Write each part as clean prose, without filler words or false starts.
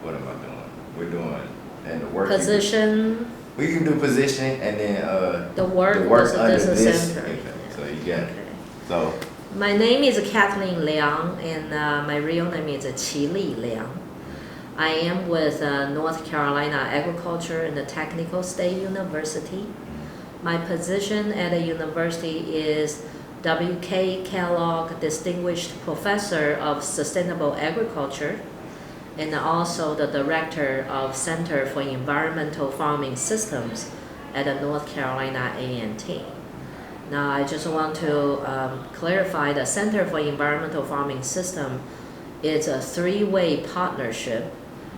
what am I doing? We're doing, and the work. Position. We can do position and then the work under the this. center. Okay. So you got it. Okay. So. My name is Kathleen Liang, and my real name is Chyi Liang. I am with North Carolina Agriculture and Technical State University. My position at the university is W.K. Kellogg Distinguished Professor of Sustainable Agriculture, and also the Director of Center for Environmental Farming Systems at the North Carolina A&T. Now, I just want to clarify the Center for Environmental Farming System is a three-way partnership.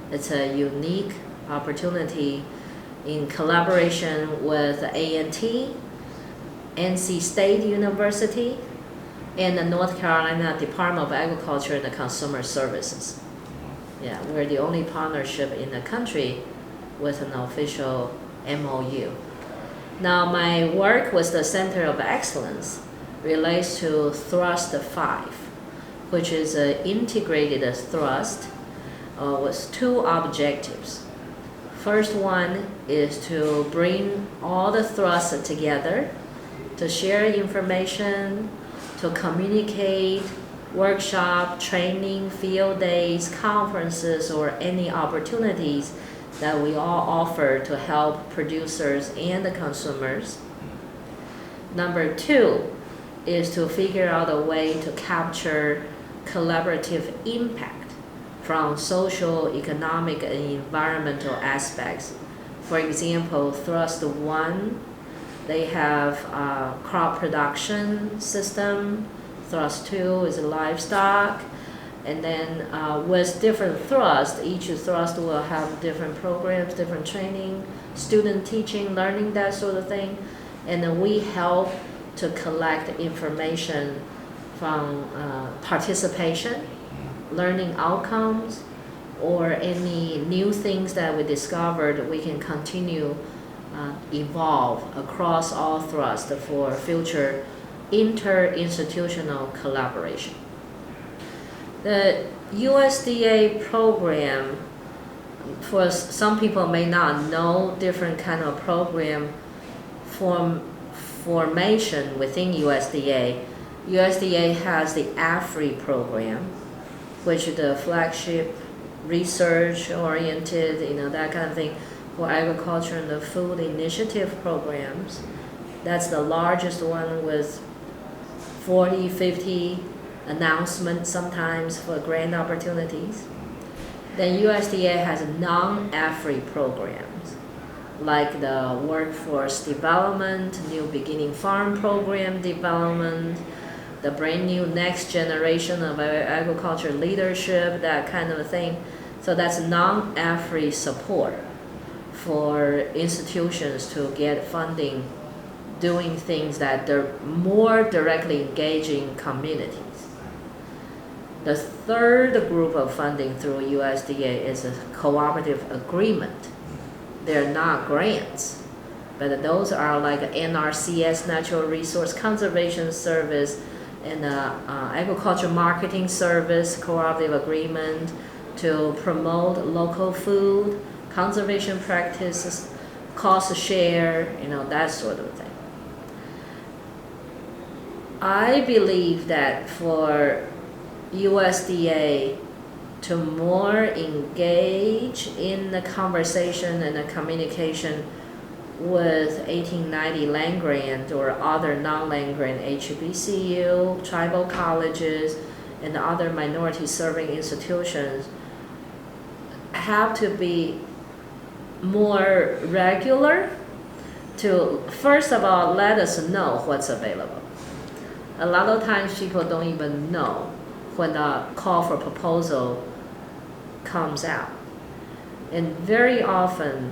It's a unique opportunity in collaboration with A&T, NC State University, and the North Carolina Department of Agriculture and Consumer Services. Yeah, we're the only partnership in the country with an official MOU. Now, my work with the Center of Excellence relates to Thrust 5, which is an integrated thrust with two objectives. First one is to bring all the thrusts together, to share information, to communicate, workshop, training, field days, conferences, or any opportunities that we all offer to help producers and the consumers. Number two is to figure out a way to capture collaborative impact from social, economic, and environmental aspects. For example, Thrust 1, they have a crop production system. Thrust 2 is livestock. And then with different thrusts, each thrust will have different programs, different training, student teaching, learning, that sort of thing. And then we help to collect information from participation, learning outcomes, or any new things that we discovered. We can continue evolve across all thrusts for future inter-institutional collaboration. The USDA program, for some people may not know different kind of program formation within USDA. USDA has the AFRI program, which is the flagship research-oriented, that kind of thing, for agriculture and the food initiative programs. That's the largest one with 40, 50 announcements sometimes for grant opportunities. Then USDA has non-AFRI programs, like the Workforce Development, New Beginning Farm Program Development, the brand new next generation of agriculture leadership, that kind of thing. So that's non-AFRI support for institutions to get funding, doing things that they're more directly engaging communities. The third group of funding through USDA is a cooperative agreement. They're not grants, but those are like NRCS, Natural Resource Conservation Service, and Agriculture Marketing Service cooperative agreement to promote local food, conservation practices, cost share, that sort of thing. I believe that for USDA to more engage in the conversation and the communication with 1890 land grant or other non-land grant HBCU, tribal colleges, and other minority serving institutions have to be more regular to, first of all, let us know what's available. A lot of times people don't even know when a call for proposal comes out. And very often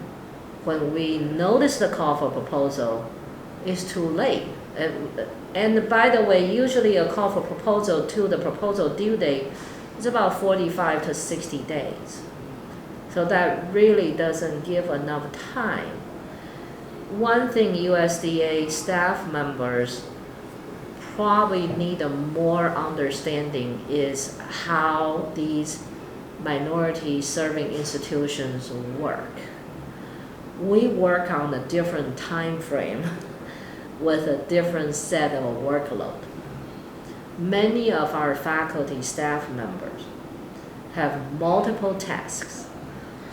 when we notice the call for proposal, it's too late. And by the way, usually a call for proposal to the proposal due date is about 45 to 60 days. So that really doesn't give enough time. One thing USDA staff members probably need a more understanding is how these minority serving institutions work. We work on a different time frame with a different set of workload. Many of our faculty staff members have multiple tasks,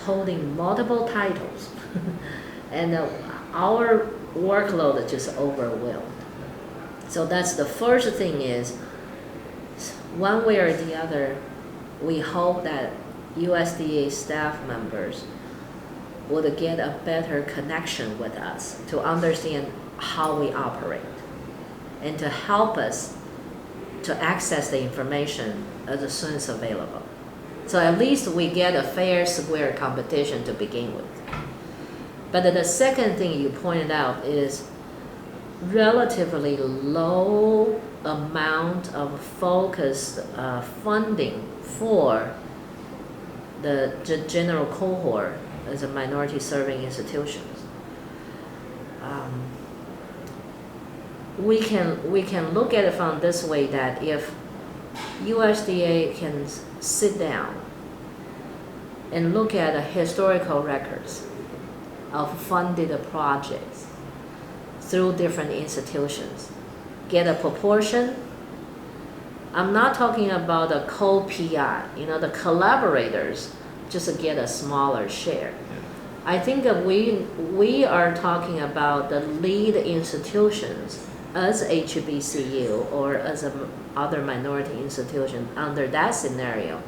holding multiple titles, and our workload is just overwhelmed. So that's the first thing is, one way or the other, we hope that USDA staff members would get a better connection with us to understand how we operate and to help us to access the information as soon as available. So at least we get a fair, square competition to begin with. But the second thing you pointed out is relatively low amount of focused funding for the general cohort as a minority serving institutions. We can look at it from this way, that if USDA can sit down and look at the historical records of funded projects through different institutions, get a proportion. I'm not talking about the co-PI, the collaborators just get a smaller share. I think that we are talking about the lead institutions as HBCU or as other minority institution under that scenario.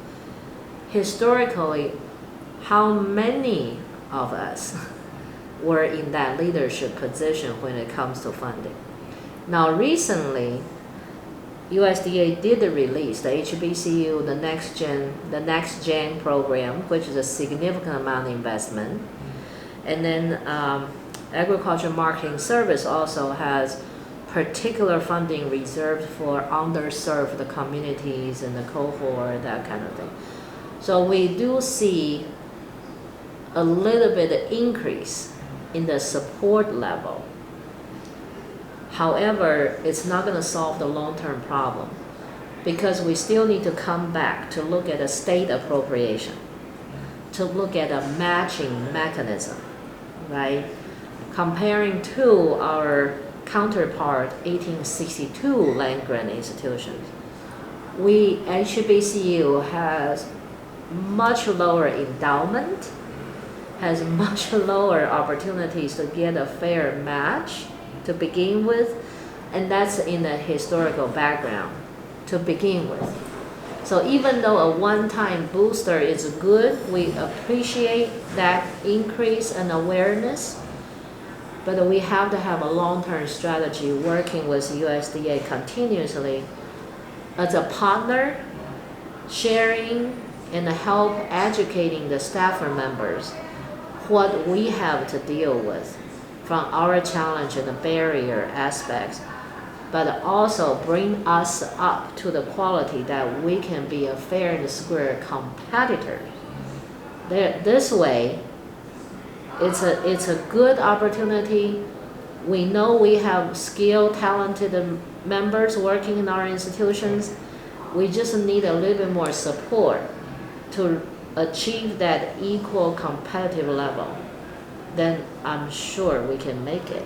Historically, how many of us were in that leadership position when it comes to funding? Now recently, USDA did release the HBCU, the next gen program, which is a significant amount of investment. And then Agriculture Marketing Service also has particular funding reserved for underserved communities and the cohort, that kind of thing. So we do see a little bit of increase in the support level. However, it's not going to solve the long-term problem, because we still need to come back to look at a state appropriation, to look at a matching mechanism, right? Comparing to our counterpart 1862 land-grant institutions, HBCU has much lower endowment, has much lower opportunities to get a fair match to begin with, and that's in the historical background to begin with. So even though a one-time booster is good, we appreciate that increase in awareness, but we have to have a long-term strategy working with USDA continuously as a partner, sharing and help educating the staffer members what we have to deal with from our challenge and the barrier aspects, but also bring us up to the quality that we can be a fair and square competitor. This way, it's a good opportunity. We know we have skilled, talented members working in our institutions. We just need a little bit more support to achieve that equal competitive level. Then I'm sure we can make it.